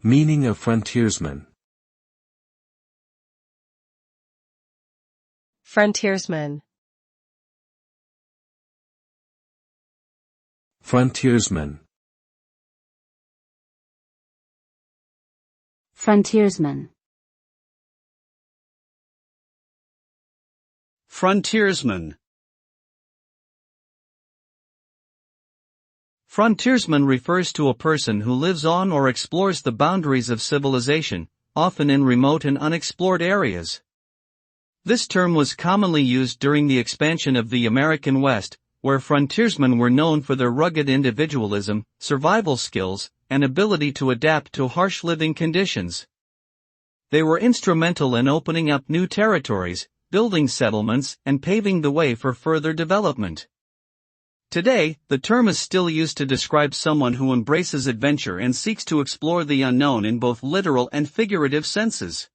Meaning of frontiersman. Frontiersman. Frontiersman. Frontiersman. Frontiersman. Frontiersman refers to a person who lives on or explores the boundaries of civilization, often in remote and unexplored areas. This term was commonly used during the expansion of the American West, where frontiersmen were known for their rugged individualism, survival skills, and ability to adapt to harsh living conditions. They were instrumental in opening up new territories, building settlements, and paving the way for further development. Today, the term is still used to describe someone who embraces adventure and seeks to explore the unknown in both literal and figurative senses.